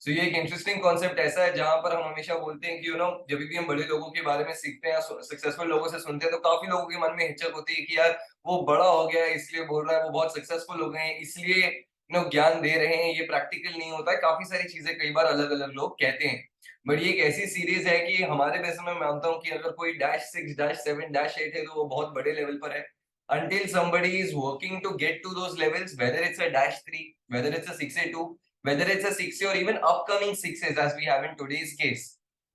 सो ये एक interesting concept ऐसा है जहां पर हम हमेशा बोलते हैं कि जब भी हम बड़े लोगों के बारे में सीखते हैं, सक्सेसफुल लोगों से सुनते हैं, तो काफी लोगों के मन में हिचक होती है कि यार वो बड़ा हो गया है इसलिए बोल रहा है, वो बहुत सक्सेसफुल हो गए हैं इसलिए ज्ञान दे रहे हैं, ये प्रैक्टिकल नहीं होता है। काफी सारी चीजें कई बार अलग अलग लोग कहते हैं। बट ये एक ऐसी सीरीज है कि हमारे वैसे में मानता हूँ कि अगर कोई -6 -7 -8 है तो वो बहुत बड़े लेवल पर है। Until somebody is working to get to those levels, whether it's a -3, whether it's a 6A2, whether it's a 6A or even upcoming 6As as we have in today's case,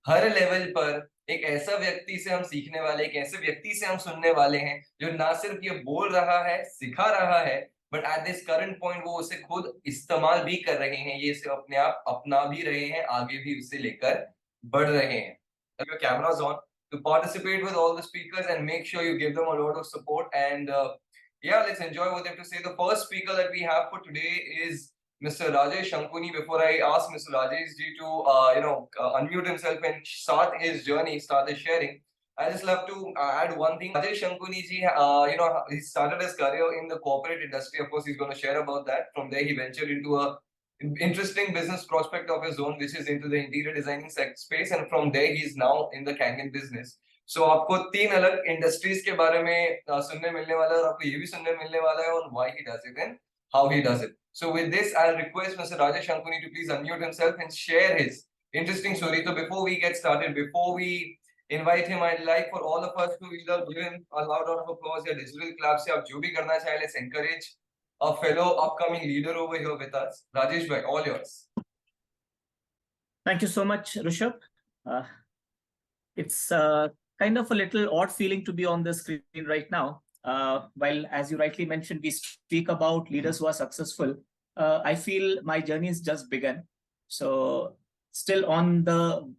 her level पर एक ऐसा व्यक्ति से हम सीखने वाले, एक ऐसे व्यक्ति से हम सुनने वाले हैं जो ना सिर्फ ये बोल रहा है, सिखा रहा है, but at this current point वो उसे खुद इस्तेमाल भी कर रहे हैं, ये इसे अपने आप अपना भी रहे हैं, आगे भी उसे लेकर बढ़ रहे हैं। Your cameras on to participate with all the speakers and make sure you give them a lot of support. And yeah, let's enjoy what they have to say. The first speaker that we have for today is Mr. Rajesh Shankuni. Before I ask Mr. Rajesh ji to unmute himself and start his journey, start his sharing, I just love to add one thing. Rajesh Shankuni ji, he started his career in the corporate industry. Of course, he's going to share about that. From there, he ventured into a interesting business prospect of his own, which is into the interior designing space, and from there he is now in the Kangen business. So आपको तीन अलग industries के बारे में सुनने मिलने वाला है, और आपको ये भी सुनने मिलने वाला है on why he does it and how he does it. So with this, I'll request Mr. Rajesh Shankuni to please unmute himself and share his interesting story. So before we get started, before we invite him, I'd like for all of us to either give him a loud round of applause या digital claps, या आप जो भी करना चाहे. Let's encourage a fellow upcoming leader over here with us. Rajesh bhai, all yours. Thank you so much, Rishabh. It's kind of a little odd feeling to be on the screen right now. While, as you rightly mentioned, we speak about leaders who are successful, I feel my journey has just begun. So still on the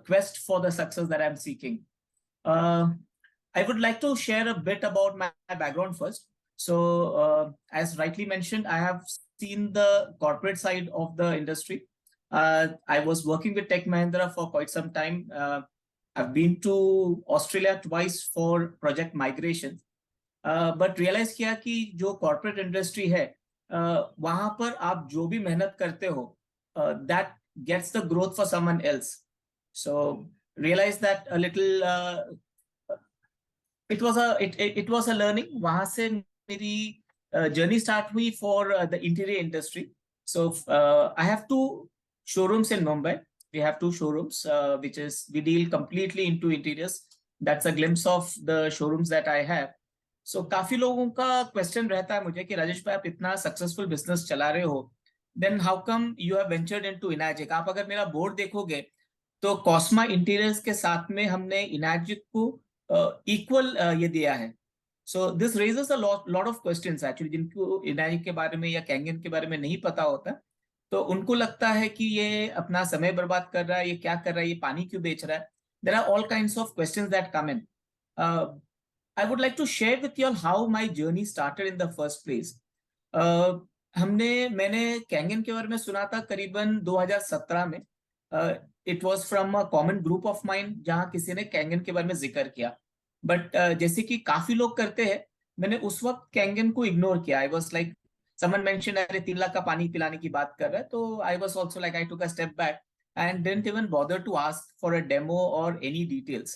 quest for the success that I'm seeking. I would like to share a bit about my background first. So as rightly mentioned, I have seen the corporate side of the industry. I was working with Tech Mahindra for quite some time. I've been to Australia twice for project migration. But realize किया कि जो corporate industry है, वहाँ पर आप जो भी मेहनत करते हो, that gets the growth for someone else. So realize that a little. It was a learning. वहाँ से मेरी journey start हुई for the interior industry. So I have two showrooms in Mumbai. We have two showrooms, which is we deal completely into interiors. That's a glimpse of the showrooms that I have. So काफी लोगों का question रहता है मुझे कि राजेश भाई आप इतना successful business चला रहे हो, then how come you have ventured into Enagic? आप अगर मेरा बोर्ड देखोगे तो कॉस्मा इंटीरियर्स के साथ में हमने इनाजिक को इक्वल ये दिया है. So this raises a lot of questions actually, जिनको इनाजिक के बारे में या कैंगन के बारे में नहीं पता होता, तो उनको लगता है कि ये अपना समय बर्बाद कर रहा है, ये क्या कर रहा है, ये पानी क्यों बेच रहा है. There are all kinds of questions that come in. I would like to share with you all how my journey started in the first place. मैंने कैंगन के बारे में सुना था करीबन 2017 में. It was from a common group of mind, जहां किसी ने कैंगन के बारे में जिक्र किया. बट जैसे कि काफी लोग करते हैं, मैंने उस वक्त कैंगन को इग्नोर किया. I was like, someone mention अरे 3 लाख का पानी पिलाने की बात कर रहा है, तो I was also like, I took a step back and didn't even bother to ask for a demo और any details.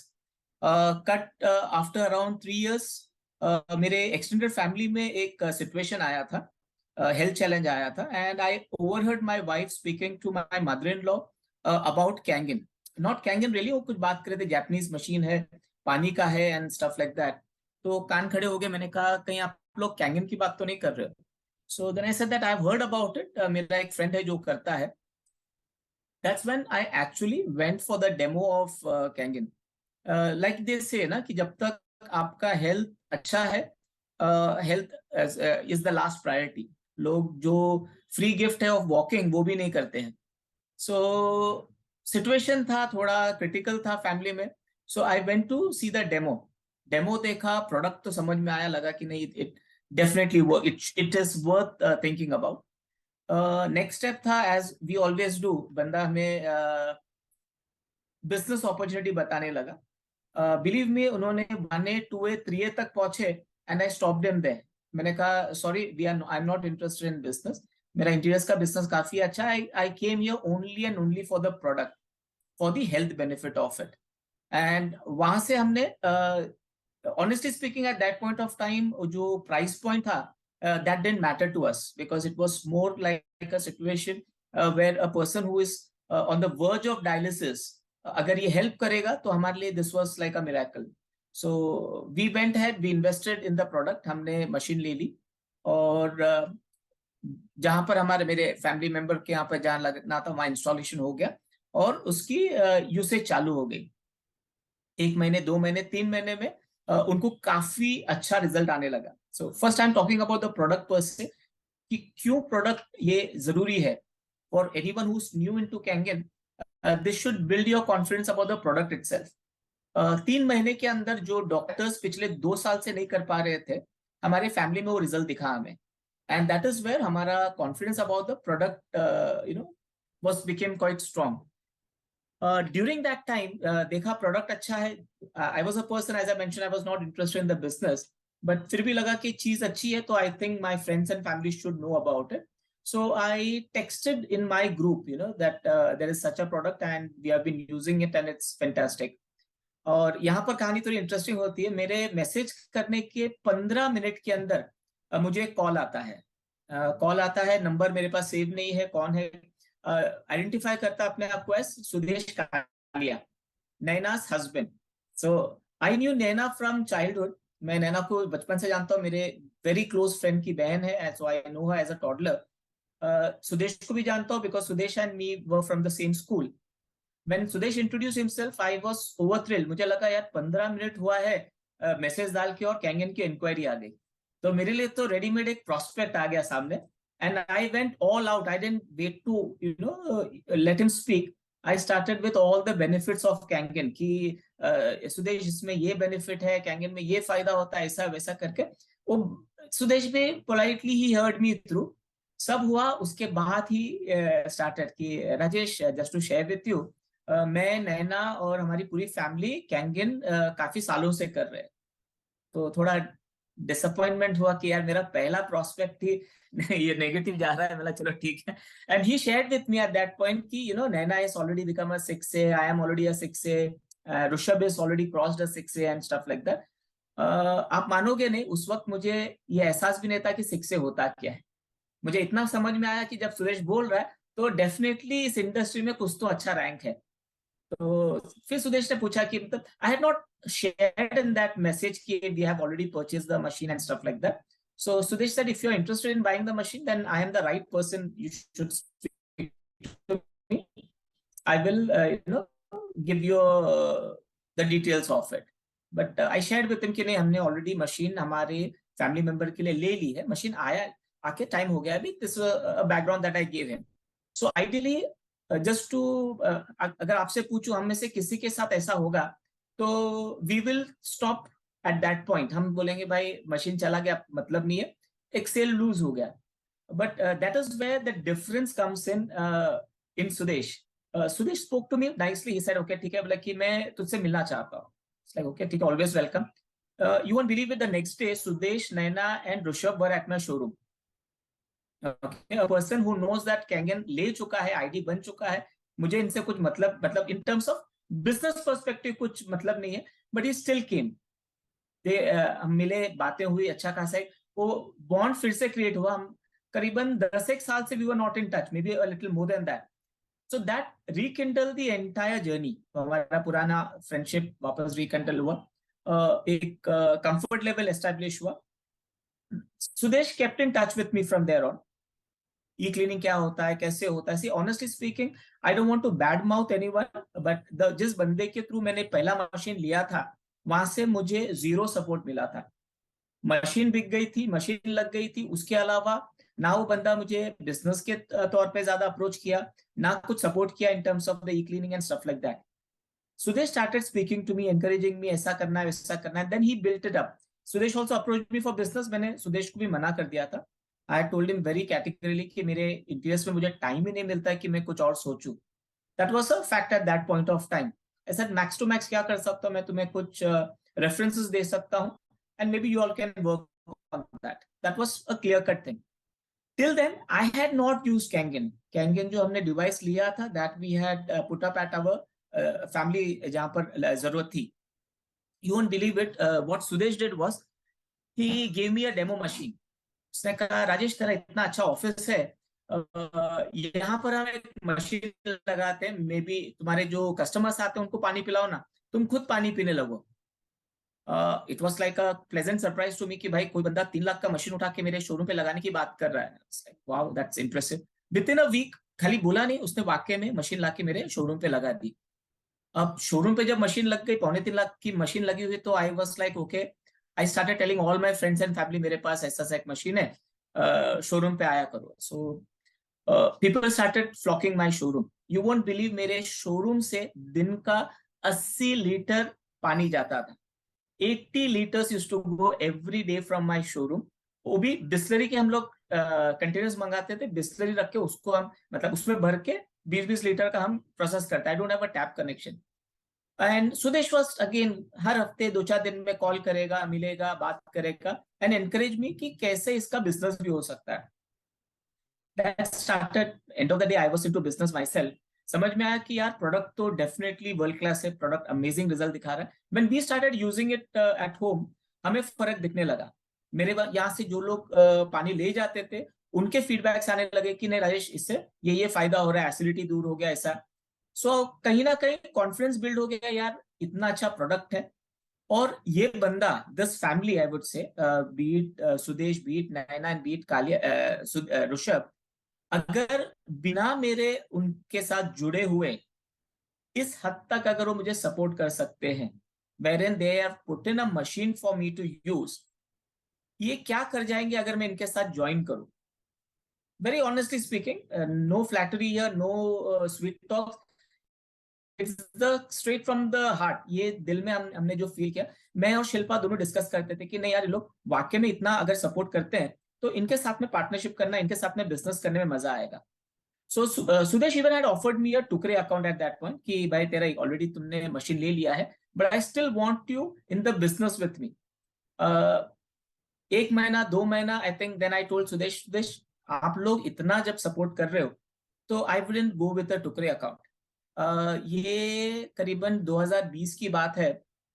But after around 3 years मेरे एक्सटेंडेड फैमिली में एक सिचुएशन आया था, हेल्थ चैलेंज आया था, and I overheard my wife speaking to my mother in law about Kangen. Not Kangen really, वो कुछ बात कर रहे थे, जापानीज मशीन है, पानी का है एंड स्टफ लाइक दैट. तो कान खड़े हो गए. मैंने कहा कहीं आप लोग कैंगन की बात तो नहीं कर रहे हो. So then I said that I have heard about it, मेरा एक फ्रेंड है जो करता है. That's when I actually went for the demo of Kangen. Like they say ना कि जब तक आपका हेल्थ अच्छा है, health is the last priority. लोग जो फ्री गिफ्ट है ऑफ वॉकिंग वो भी नहीं करते हैं. सो सिचुएशन था, थोड़ा क्रिटिकल था फैमिली में. So I went to see the demo देखा, प्रोडक्ट तो समझ में आया, लगा कि नहीं, it definitely it is worth thinking about. Next step था, एज वी ऑलवेज डू, बंदा हमें बिजनेस अपॉर्चुनिटी बताने लगा. बिलीव मी, उन्होंने 1A 2A 3A तक पहुंचे and I stop them there. मैंने कहा sorry, I am not interested in business, मेरा इंटीरियर्स का बिजनेस काफी अच्छा है, I came here only and only for the product, for the health benefit of it. And वहां से हमने honestly speaking at that point of time जो price point था, that didn't matter to us because it was more like a situation where a person who is on the verge of dialysis, अगर ये help करेगा तो हमारे लिए this was like a miracle. So we went ahead, we invested in the product, हमने machine ले ली, और जहां पर हमारे मेरे फैमिली मेंबर के यहाँ पर जहाँ लगना था वहां इंस्टॉलेशन हो गया और उसकी यूसेज चालू हो गई। 1 महीने, 2 महीने, 3 महीने में उनको काफी अच्छा रिजल्ट आने लगा। So first I am talking about the product पर से, कि क्यों प्रोडक्ट ये जरूरी है for anyone who is new into Kangen. This should build your confidence about the product itself. 3 महीने के अंदर जो डॉक्टर्स पिछले 2 साल से नहीं कर पा रहे थे, हमारे फैमिली में वो रिजल्ट दिखा हमें, एंड दैट इज वेयर हमारा confidence about the product was became quite strong. During that time, देखा प्रोडक्ट अच्छा है। I was a person, as I mentioned, I was not interested in the business, but फिर भी लगा कि चीज अच्छी है, तो I think my friends and family should know about it. So I texted in my group, that there is such a product and we have been using it and it's fantastic. और यहाँ पर कहानी थोड़ी interesting होती है। मेरे message करने के 15 मिनट के अंदर मुझे एक कॉल आता है। कॉल आता है, नंबर मेरे पास सेव नहीं है, कौन है, आइडेंटिफाई करता अपने आप को as Sudesh Kalia, Naina's husband. So I knew Naina from childhood. मैं नैना को बचपन से जानता हूँ, मेरे वेरी क्लोज फ्रेंड की बहन है, so I know her as a toddler. Sudesh को भी जानता हूँ because Sudesh and me were from the same school. When Sudesh introduced himself, I was over thrilled. मुझे लगा यार 15 मिनट हुआ है मैसेज डाल के और कैंगन की इंक्वायरी आ गई, तो मेरे लिए तो रेडीमेड एक प्रोस्पेक्ट आ गया सामने। And I went all out, I didn't wait to let him speak. I started with all the benefits of Kangen कि सुदेश इसमें ये बेनिफिट है, कैंगन में ये फायदा होता है, ऐसा वैसा करके। वो सुदेश ने पोलाइटली ही हर्ड मी थ्रू। सब हुआ उसके बाद ही स्टार्टेड कि Rajesh, just to share with you, मैं, नैना और हमारी पूरी फैमिली कैंगन काफी सालों से कर रहे हैं। तो थोड़ा डिसअपॉइंटमेंट हुआ कि यार मेरा पहला प्रोस्पेक्ट ही ये नेगेटिव जा रहा है। मतलब चलो ठीक है। And he shared with me at that point कि Naina is already become a 6A, I am already a 6A, Rishabh is already crossed a 6A and stuff like that. आप मानोगे नहीं, उस वक्त मुझे ये एहसास भी नहीं था कि 6A होता क्या है। मुझे इतना समझ में आया कि जब सुरेश बोल रहा है तो डेफिनेटली इस इंडस्ट्री में कुछ तो अच्छा रैंक है। तो फिर सुदेश ने पूछा कि मतलब I have not shared in that message कि we have already purchased the machine and stuff like that. So Sudesh said if you are interested in buying the machine then I am the right person you should speak to me. I will give you the details of it. But I shared with him कि नहीं, हमने already machine हमारे family member के लिए ले ली है, machine आया आके टाइम हो गया अभी। This background that I give him. So ideally just to, अगर आपसे पूछूं हम में से किसी के साथ ऐसा होगा तो we will stop at that point. हम बोलेंगे भाई मशीन चला गया, मतलब नहीं है, एक सेल लूज हो गया। But that is where the difference comes in Sudesh. Sudesh spoke to me nicely, he said okay ठीक है, बोला कि मैं तुझसे मिलना चाहता हूँ। इट्स लाइक ओके ठीक है, always welcome. You won't believe it, the next day Sudesh, Naina and Rishabh were at my showroom. Okay, a person who knows that Kangen ले चुका है, आईडी बन चुका है, मुझे इनसे कुछ मतलब इन टर्म्स ऑफ बिजनेस पर्सपेक्टिव कुछ मतलब नहीं है, बट ही स्टिल केम। हम मिले, बातें हुई, अच्छा खासा वो बॉन्ड फिर से क्रिएट हुआ। हम करीबन 10 साल से we were not in touch, maybe a little more than that. So that rekindle the entire journey. हमारा पुराना फ्रेंडशिप वापस रिकिंडल हुआ, एक कंफर्ट लेवल एस्टैब्लिश हुआ। Sudesh kept in touch with me from there on. E cleaning क्या होता है, कैसे होता है, see honestly speaking I don't want to bad mouth anyone, but जिस बंदे के थ्रू मैंने पहला मशीन लिया था वहां से मुझे जीरो सपोर्ट मिला था। मशीन बिक गई थी, मशीन लग गई थी, उसके अलावा ना वो बंदा मुझे बिजनेस के तौर पे ज्यादा अप्रोच किया, ना कुछ सपोर्ट किया in terms of the e cleaning and stuff like that. Sudesh started speaking to me, encouraging me, ऐसा करना है वैसा करना है, then he built it up. Sudesh also approach me for business. मैंने सुदेश को भी मना कर दिया था। I told him very categorically कि मेरे इंटरेस्ट में मुझे टाइम ही नहीं मिलता है कि मैं कुछ और सोचूं। That was a fact eight that point of time. ऐसा मैक्स टू मैक्स क्या कर सकता हूं मैं, तुम्हें कुछ रेफरेंसेस दे सकता हूं and may be you all can work on that. That was a clear cut thing. Till then, I had not used Kangen. Kangen जो हमने डिवाइस लिया था, that we had put up at our family जहाँ पर जरूरत थी. You won't believe it. What Sudesh did was he gave me a demo machine. उसने कहा राजेश तेरा इतना अच्छा ऑफिस है, यहाँ पर हम एक मशीन लगाते हैं, मे बी तुम्हारे जो कस्टमर्स आते हैं उनको पानी पिलाओ ना, तुम खुद पानी पीने लगो. It was like a pleasant surprise to me कि भाई कोई बंदा 3 लाख का मशीन उठा के मेरे शोरूम पे लगाने की बात कर रहा है. Wow, that's impressive. Within a week, खाली बोला नहीं, उसने वाकई में मशीन लाके मेरे शोरूम पे लगा दी. अब शोरूम पे जब मशीन लग गई, 2.25 लाख की मशीन लगी हुई, तो I was like okay. I started telling all my friends and family मेरे पास ऐसा सा एक मशीन है, शोरूम पे आया करो. So people started flocking my showroom. You won't believe, मेरे शोरूम से दिन का 80 लीटर पानी जाता था. 80 liters used to go every day from my showroom. वो भी बिस्लरी के हम लोग कंटेनर्स मंगाते थे, बिस्लरी रख के उसको हम मतलब उसमें भर के 20-20 लीटर का हम प्रोसेस करते. I don't have a tap connection. And Sudesh was again हर हफ्ते 2-4 दिन में कॉल करेगा, मिलेगा, बात करेगा एंड एनकरेज मी कि कैसे इसका बिजनेस भी हो सकता है. That started. End of the day I was into business myself. समझ में आया कि यार प्रोडक्ट तो डेफिनेटली वर्ल्ड क्लास है, प्रोडक्ट अमेजिंग रिजल्ट दिखा रहा है. When we started using it at home, हमें फर्क दिखने लगा. मेरे यहाँ से जो लोग पानी ले जाते थे, उनके फीडबैक्स आने लगे कि नहीं राजेश, इससे ये फायदा हो रहा है, एसिडिटी दूर हो गया ऐसा. सो कहीं ना कहीं कॉन्फिडेंस बिल्ड हो गया, यार इतना अच्छा प्रोडक्ट है. और ये बंदा, this family I would say, be it Sudesh, be it Naina and be it Kalia, Rishabh, अगर बिना मेरे उनके साथ जुड़े हुए इस हद तक अगर वो मुझे सपोर्ट कर सकते हैं, wherein they have put in a machine for me to use, ये क्या कर जाएंगे अगर मैं इनके साथ ज्वाइन करूं. Very honestly speaking, no flattery here, no sweet talk, it's the straight from the heart. ये दिल में हमने जो फील किया, मैं और शिल्पा दोनों डिस्कस करते थे कि नहीं यार, ये लोग वाकई में इतना अगर सपोर्ट करते हैं तो इनके साथ में पार्टनरशिप करना, इनके साथ में बिजनेस करने में मजा आएगा. So Sudesh even had offered me a Tukre account at that point कि भाई तेरा ऑलरेडी तुमने मशीन ले लिया है, but I still want you in the business with me. 1 महीना 2 महीना, I think then I told Sudesh, आप लोग इतना जब सपोर्ट कर रहे हो तो I wouldn't go with a Tukre account. ये करीबन 2020 की बात है.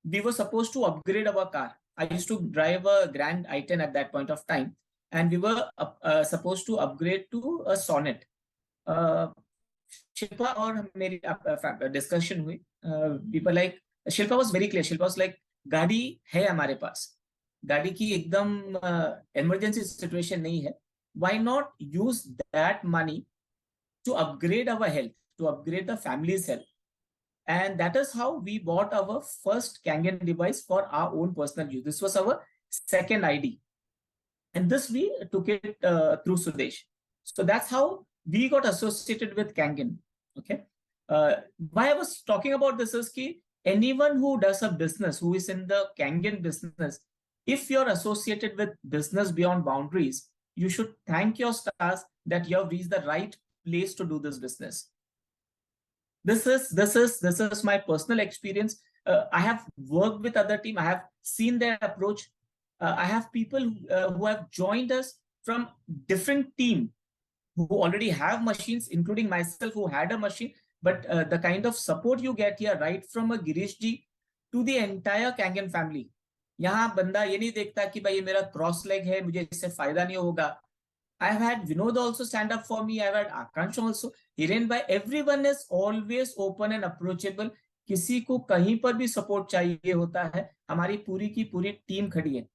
We were supposed to upgrade our car. I used to drive a Grand i10 at that point of time, and we were supposed to upgrade to a Sonnet. Shilpa और मेरी discussion हुई. People like, Shilpa was very clear. Shilpa was like, गाड़ी है हमारे पास, गाड़ी की एकदम emergency situation नहीं है. Why not use that money to upgrade our health, to upgrade the family's health. And that is how we bought our first Kangen device for our own personal use. This was our second ID. And this we took it through Sudesh. So that's how we got associated with Kangen. Okay. Why I was talking about this is ki anyone who does a business, who is in the Kangen business, if you're associated with business beyond boundaries, you should thank your stars that you have reached the right place to do this business. This is my personal experience. I have worked with other team. I have seen their approach. I have people who have joined us from different team who already have machines, including myself who had a machine. But the kind of support you get here, right from a Girish ji to the entire Kangen family. यहाँ बंदा ये नहीं देखता कि भाई ये मेरा cross leg है, मुझे इससे फायदा नहीं होगा. I've had Vinod also stand up for me. I've had Akansh also. Hiren bhai, everyone is always open and approachable. किसी को कहीं पर भी सपोर्ट चाहिए होता है, हमारी पूरी की पूरी टीम खड़ी है.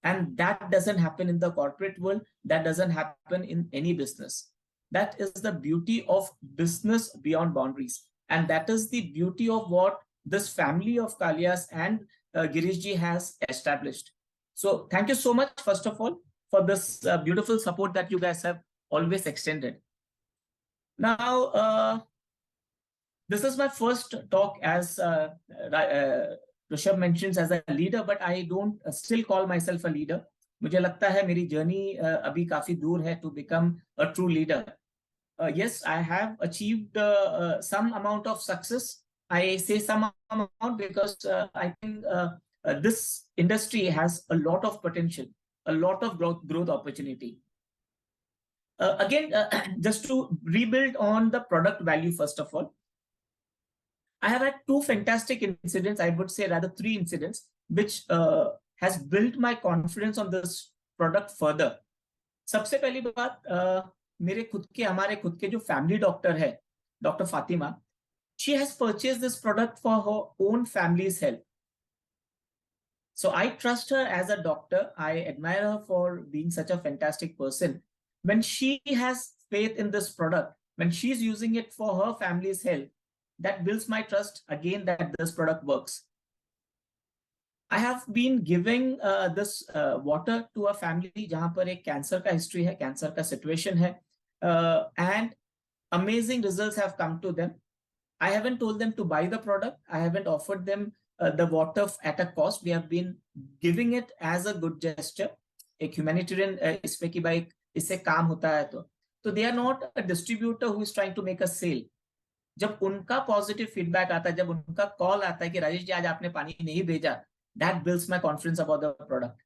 And that doesn't happen in the corporate world. That doesn't happen in any business. That is the beauty of business beyond boundaries. And that is the beauty of what this family of Kalias and Girish ji has established. So thank you so much, first of all, for this beautiful support that you guys have always extended. Now, this is my first talk as Rishabh mentions as a leader, but I don't still call myself a leader. मुझे लगता है मेरी journey अभी काफी दूर है to become a true leader. Yes, I have achieved some amount of success. I say some amount because I think this industry has a lot of potential, a lot of growth opportunity. again, just to rebuild on the product value, first of all, I have had two fantastic incidents, I would say rather three incidents, which has built my confidence on this product further. सबसे पहली बात, हमारे खुद के जो family doctor है, doctor Fatima, she has purchased this product for her own family's health. So I trust her as a doctor. I admire her for being such a fantastic person. When she has faith in this product, when she's using it for her family's health, that builds my trust again that this product works. I have been giving this water to a family जहां पर एक cancer का history है, cancer का situation है, and amazing results have come to them. I haven't told them to buy the product. I haven't offered them the water at a cost. We have been giving it as a good gesture, एक humanitarian इसमें कि भाई इससे काम होता है तो they are not a distributor who is trying to make a sale. जब उनका पॉजिटिव फीडबैक आता है, जब उनका कॉल आता है कि राजेश जी आज आपने पानी नहीं भेजा, that builds my confidence about the product.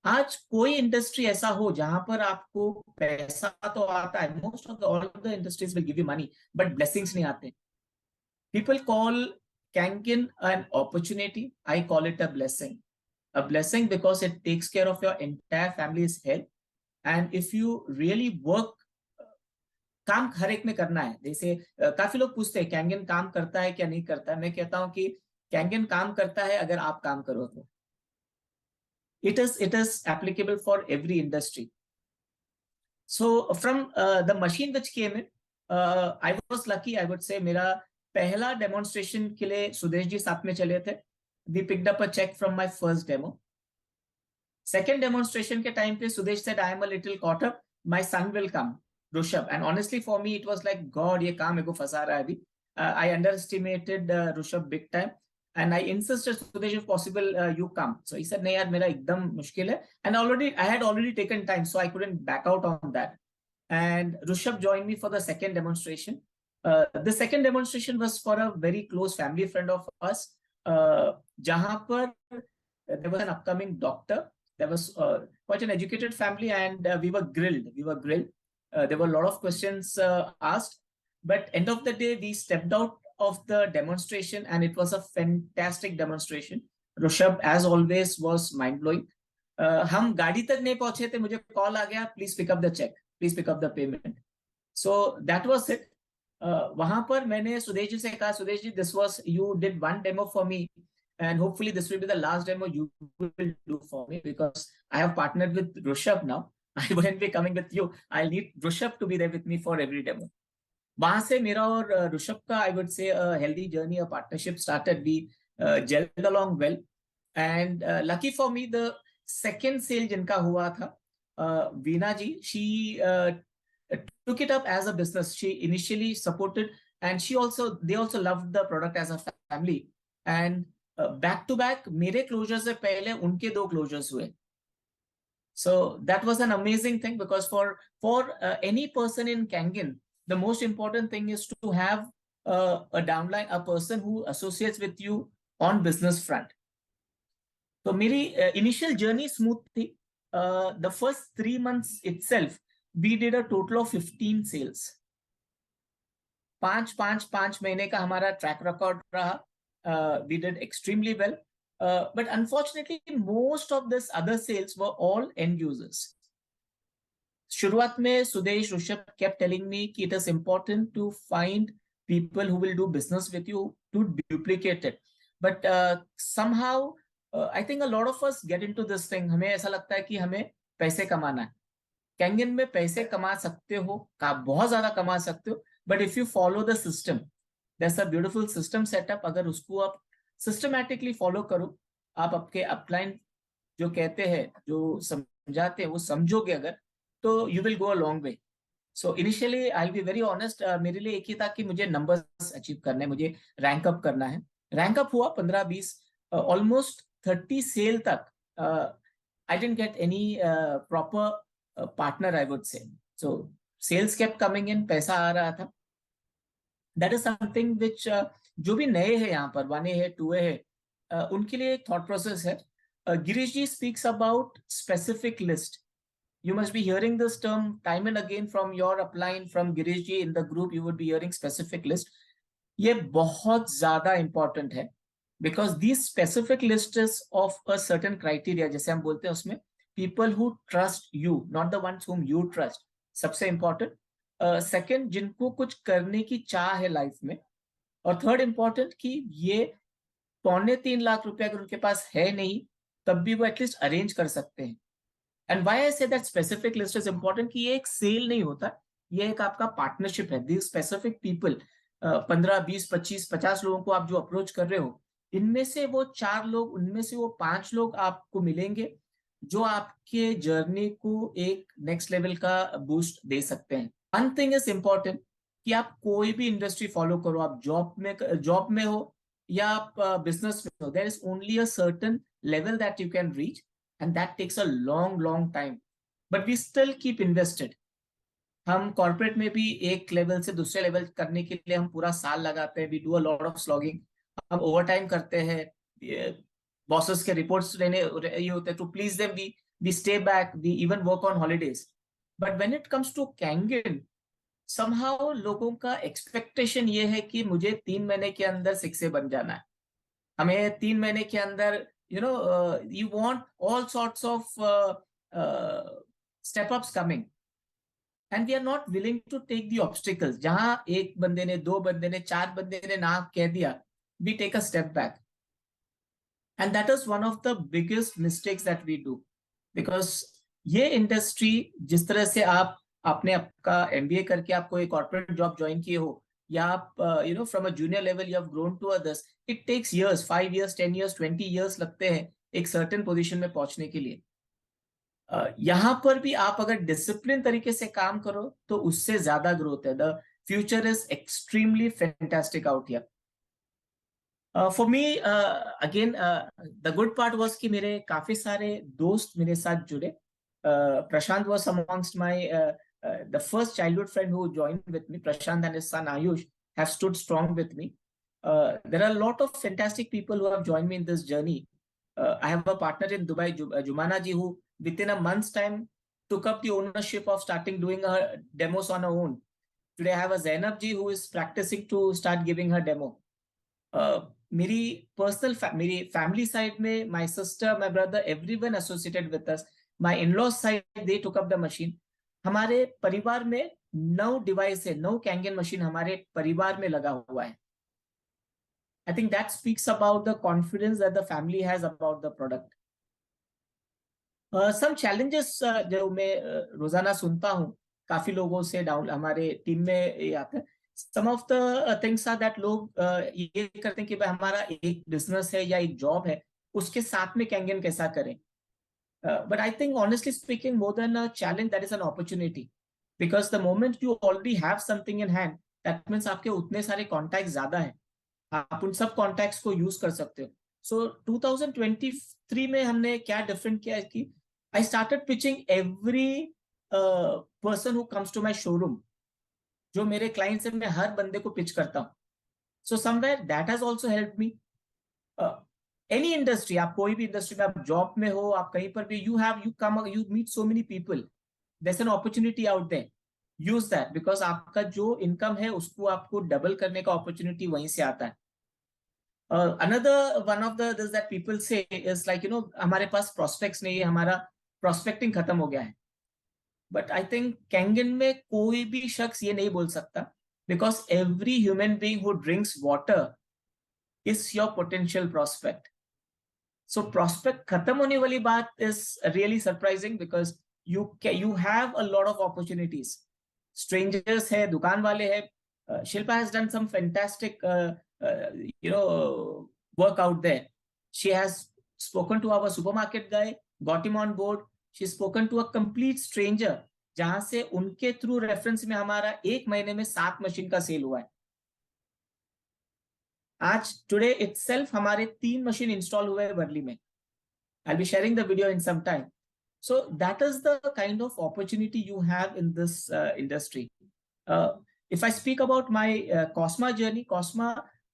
आज कोई इंडस्ट्री ऐसा हो जहां पर आपको पैसा तो आता है, most of the all of the industries will give you money, but blessings नहीं आते. People call Kangen an opportunity. I call it a blessing. A blessing because it takes care of your entire family's health. And if you really work, काम हर एक में करना है. जैसे काफी लोग पूछते हैं कैंगन काम करता है क्या नहीं करता है. मैं कहता हूं कि कैंगन काम करता है अगर आप काम करो तो. It is applicable for every industry. So from the machine which came in, I was lucky, I would say. मेरा पहला demonstration के लिए सुदेश जी साथ में चले थे. We picked up a check from my first demo. Second demonstration के time पे Sudesh said, I am a little caught up. My son will come, Rushabh. And honestly for me it was like, God, ये काम मेरे को फंसा रहा है अभी. I underestimated Rushabh big time. And I insisted, Sudesh, if possible, you come. So he said, "नहीं यार, मेरा एकदम मुश्किल है." And I had already taken time, so I couldn't back out on that. And Rushabh joined me for the second demonstration. The second demonstration was for a very close family friend of us. जहाँ पर there was an upcoming doctor. There was quite an educated family, and we were grilled. There were a lot of questions asked, but end of the day, we stepped out of the demonstration and it was a fantastic demonstration. Rushabh, as always, was mind-blowing. हम गाड़ी तक नहीं पहुंचे थे, मुझे call आ गया, please pick up the check, please pick up the payment. So that was it. वहां पर मैंने सुदेश जी से कहा, Sudesh ji, this was, you did one demo for me and hopefully this will be the last demo you will do for me because I have partnered with Rushabh now. I wouldn't be coming with you. I'll need Rushabh to be there with me for every demo. वहां से मेरा और ऋषभ का I would say a healthy journey, a partnership started. We gelled along well, and lucky for me, the second sale जिनका हुआ था, Veena ji, she took it up as a business. She initially supported, and they also loved the product as a family. And back to back, मेरे closure से पहले उनके 2 closures हुए. So that was an amazing thing because for any person in Kangen, the most important thing is to have a downline, a person who associates with you on business front. So मेरी initial journey smooth थी. The first 3 months itself, we did a total of 15 sales. 5 महीने का हमारा track record रहा. We did extremely well. But unfortunately, most of this other sales were all end users. शुरुआत में Sudesh, Rushabh kept telling me कि it is important to find people who will do business with you to duplicate it. But somehow, I think a lot of us get into this thing. हमें ऐसा लगता है कि हमें पैसे कमाना है. कैंगन में पैसे कमा सकते हो, बहुत ज़्यादा कमा सकते हो. But if you follow the system, there's a beautiful system setup. अगर उसको आप systematically follow करो, आप आपके upline जो कहते हैं, जो समझाते हैं, वो समझोगे अगर, तो you will go a long way. So initially, I'll be very honest, मेरे लिए एक ही था कि मुझे numbers achieve करने हैं, मुझे rank up करना है. Rank up हुआ 15-20, almost 30 sale तक. I didn't get any proper partner, I would say. So sales kept coming in, पैसा आ रहा था. That is something which जो भी नए हैं यहाँ पर, 1A है, 2A है, उनके लिए एक thought process है. Girish ji speaks about specific list. You must be hearing this term time and again from your upline, from Girish ji in the group. You would be hearing specific list. ये बहुत ज्यादा important है, because these specific lists of a certain criteria, जैसे हम बोलते हैं उसमें, people who trust you, not the ones whom you trust, सबसे important. सेकंड, जिनको कुछ करने की चाह है लाइफ में. और थर्ड इम्पोर्टेंट कि ये 2.25 लाख रुपए अगर उनके पास है नहीं, तब भी वो एटलीस्ट अरेंज कर सकते हैं. And why I say that specific list is important, कि ये एक सेल नहीं होता, ये एक आपका पार्टनरशिप है. दिस स्पेसिफिक पीपल, 15, 20, 25, 50 लोगों को आप जो अप्रोच कर रहे हो, इनमें से वो 4 लोग, उनमें से वो 5 लोग आपको मिलेंगे जो आपके जर्नी को एक नेक्स्ट लेवल का बूस्ट दे सकते हैं. वन थिंग इज इंपॉर्टेंट, कि आप कोई भी इंडस्ट्री फॉलो करो, आप जॉब में हो या आप बिजनेस में हो, there is only a certain level that you can reach, and that takes a long time, but we still keep invested. हम कॉर्पोरेट में भी एक लेवल से दूसरे लेवल करने के लिए हम पूरा साल लगाते हैं. We do a lot of slogging, हम ओवर टाइम करते हैं, बॉसेस के रिपोर्ट्स लेने ये होते हैं, to please them we stay back, we even work on holidays. But when it comes to Kangen, somehow लोगों का एक्सपेक्टेशन ये है कि मुझे 3 महीने के अंदर 6 बन जाना है. हमें 3 महीने के अंदर you want all sorts of step ups coming, and we are not willing to take the obstacles. जहां एक बंदे ने, 2 बंदे ने, 4 बंदे ने ना कह दिया, we take a step back, and that is one of the biggest mistakes that we do, because ये इंडस्ट्री, जिस तरह से आपने आपका एमबीए करके आप कोई कॉर्पोरेट जॉब ज्वाइन किए हो, या आप from a junior level you have grown to others, it takes years, 5 years, 10 years, 20 years लगते हैं एक सर्टेन पोजीशन में पहुंचने के लिए. यहाँ पर भी आप अगर डिसिप्लिन तरीके से काम करो तो उससे ज्यादा ग्रोथ है. The future is extremely fantastic out here. For me again the good part was कि मेरे काफी सारे दोस्त मेरे साथ जुड़े. Prashant was amongst my the first childhood friend who joined with me. Prashant and his son Ayush have stood strong with me. There are a lot of fantastic people who have joined me in this journey. I have a partner in Dubai, Jumana ji, who within a month's time took up the ownership of starting doing her demos on her own. Today I have a Zainab ji who is practicing to start giving her demo. मेरी personal मेरी family side में, my sister, my brother, everyone associated with us. My in-laws side, they took up the machine. हमारे परिवार में 9 device है, 9 Kangen machine हमारे परिवार में लगा हुआ है. I think that speaks about the confidence that the family has about the product. Some challenges जो मैं रोजाना सुनता हूँ काफी लोगों से, डाउन हमारे टीम में ये आते हैं. Some of the things are that लोग ये करते हैं कि भाई हमारा एक बिजनेस है या एक जॉब है, उसके साथ में कैंगन कैसा करें. But I think, honestly speaking, more than a challenge, that is an opportunity. Because the moment you already have something in hand, that means आपके उतने सारे contacts ज्यादा हैं, आप उन सब contacts को use कर सकते हो. So 2023 में हमने क्या different किया है कि I started pitching every person who comes to my showroom. जो मेरे clients हैं, मैं हर बंदे को pitch करता हूँ. So somewhere that has also helped me. Any industry, आप कोई भी इंडस्ट्री में, आप जॉब में हो, आप कहीं पर भी, you meet so many people, there is an opportunity out there, use that, because आपका जो इनकम है उसको आपको डबल करने का अपॉर्चुनिटी वहीं से आता है. Another one of the this that people से इज लाइक हमारे पास प्रोस्पेक्ट्स नहीं है, हमारा प्रोस्पेक्टिंग खत्म हो गया है. बट आई थिंक कैंगन में कोई भी शख्स ये नहीं बोल सकता, because every human being who drinks water is your potential prospect. So prospect खत्म होने वाली बात is really surprising, because you have a lot of opportunities. Strangers है, दुकान वाले है. Shilpa has done some fantastic work out there. She has spoken to our supermarket guy, got him on board. She's spoken to a complete stranger, जहां से उनके through reference में हमारा 1 महीने में 7 मशीन का सेल हुआ है. आज टुडे इटसेल्फ हमारे 3 मशीन इंस्टॉल हुए हैं वर्ली में. I'll be sharing the video in some time. So that is the kind of opportunity you have in this industry. If I speak about my Cosma journey, Cosma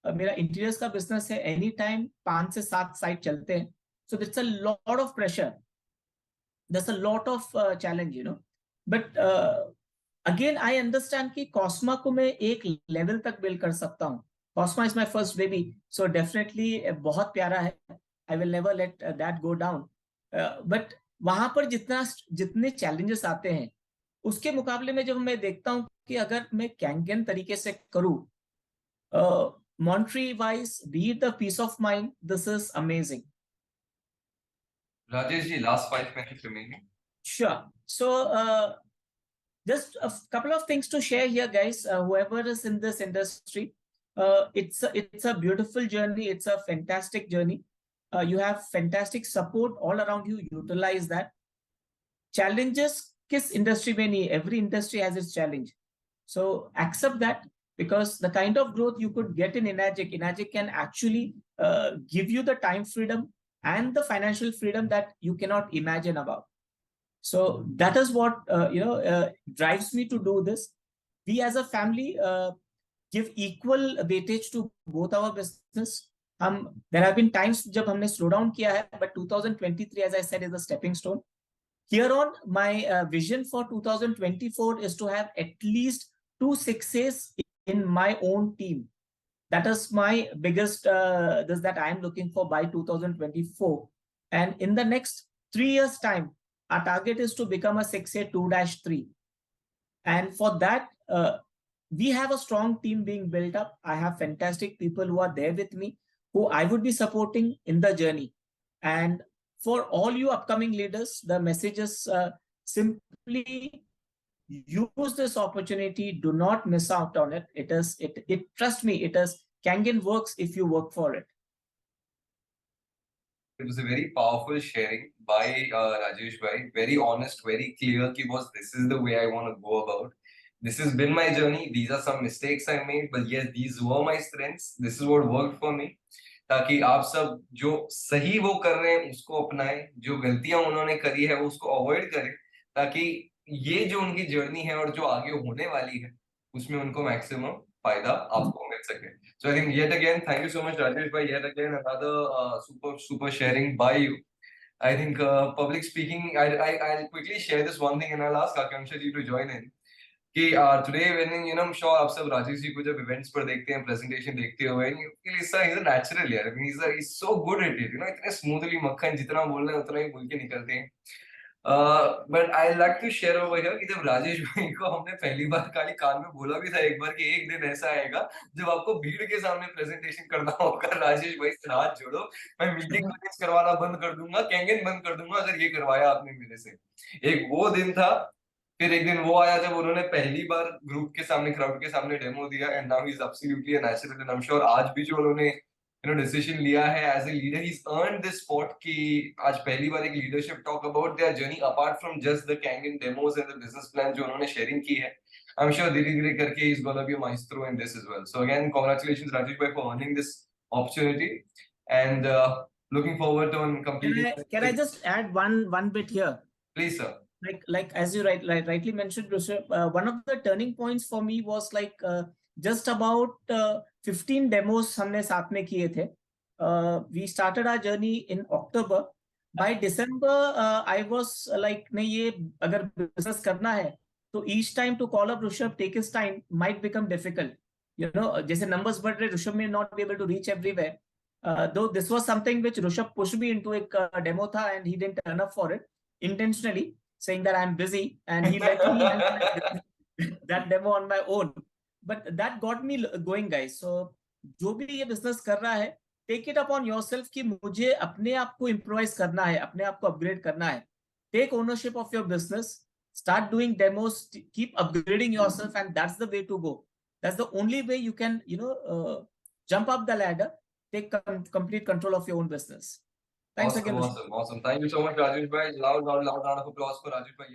मेरा interiors का business है. Any time 5 से 7 site चलते हैं. So it's a lot of pressure. there's a lot of challenge, you know, but again I understand कि Cosma को मैं एक level तक build कर सकता हूँ. Cosma is my first baby, so definitely बहुत प्यारा है. I will never let that go down. But वहां पर जितने challenges आते हैं, उसके मुकाबले में जब मैं देखता हूँ कि अगर मैं Kangen तरीके से करूँ, monetary wise, be it the peace of mind, this is amazing. Rajesh ji, last 5 minutes remaining. Sure. So just a couple of things to share here, guys. Whoever is in this industry, it's a beautiful journey. It's a fantastic journey. You have fantastic support all around you. Utilize that. Challenges, किस industry में नहीं? Every industry has its challenge. So accept that, because the kind of growth you could get in Enagic can actually give you the time freedom and the financial freedom that you cannot imagine about. So that is what drives me to do this. We as a family give equal weightage to both our business. There have been times जब हमने slow down किया है, but 2023, as I said, is a stepping stone. Here on, my vision for 2024 is to have at least 2 6s in my own team. That is my biggest this that I am looking for by 2024. And in the next 3 years' time, our target is to become a 6A 2-3. And for that, we have a strong team being built up. I have fantastic people who are there with me, who I would be supporting in the journey. And for all you upcoming leaders, the message is simply use this opportunity. Do not miss out on it. Trust me, Kangen works if you work for it. It was a very powerful sharing by Rajesh bhai. Very honest, very clear. Ki boss, this is the way I want to go about. This has been my journey. These are some mistakes I made, but yes, these were my strengths. This is what worked for me. ताकि आप सब जो सही वो कर रहे हैं उसको अपनाएं, जो गलतियां उन्होंने करी है उसको अवॉइड करें, ताकि ये जो उनकी जर्नी है और जो आगे होने वाली है उसमें उनको मैक्सिमम फायदा आपको मिल सके. So I think yet again, thank you so much, Rajesh bhai. Yet again, another super sharing by you. I think public speaking. I'll quickly share this one thing and I'll ask Akanksha ji to join in. कि today when I'm sure आप सब राजेश जी को जब events पर देखते हैं, presentation देखते हुए, you feel he's a natural यार. I mean, he's so good at it. इतने smoothly मक्खन जितना बोलना है उतना ही बोल के निकलते हैं. But I like to share over here कि जब राजेश भाई को हमने पहली बार खाली कान में बोला भी था एक बार कि एक दिन ऐसा आएगा जब आपको भीड़ के सामने प्रेजेंटेशन करना होगा, राजेश भाई से हाथ जोड़ो, मैं मीटिंग मैनेज करवाना बंद कर दूंगा, कैंगन बंद कर दूंगा अगर ये करवाया आपने मेरे से. एक वो दिन था. फिर एक दिन वो आया जब उन्होंने पहली बार ग्रुप के सामने, क्राउड के सामने डेमो दिया, and now he is absolutely a natural. And I am sure आज भी जो उन्होंने डिसीजन लिया है as a leader, he is earned this spot कि आज पहली बार एक leadership talk about their journey apart from just the Kangen demos and the business plan जो उन्होंने शेयरिंग की है. आई एम श्योर धीरे धीरे करके ही is gonna be a maestro in this as well. So again congratulations Rajesh भाई for earning this opportunity and looking forward to completing. Can I just add one bit here? Please, sir. Like as you rightly mentioned, Rishabh, one of the turning points for me was like just about 15 demos हमने साथ में किए थे. We started our journey in October. By December, I was like, नहीं ये अगर business करना है तो each time to call up Rishabh, take his time, might become difficult. You know, जैसे numbers बढ़ रहे, Rishabh may not be able to reach everywhere. Though this was something which Rishabh pushed me into एक demo था, and he didn't turn up for it intentionally, saying that I'm busy, and he let me handle that demo on my own. But that got me going, guys. So जो भी ये business कर रहा है, take it upon yourself कि मुझे अपने आप को improvise करना है, अपने आप को upgrade करना है. Take ownership of your business, start doing demos, keep upgrading yourself, and that's the way to go. That's the only way you can, jump up the ladder, take complete control of your own business. Thanks Awesome, again. awesome. Thank you so much, Rajesh bhai. Loud round of applause for Rajesh bhai.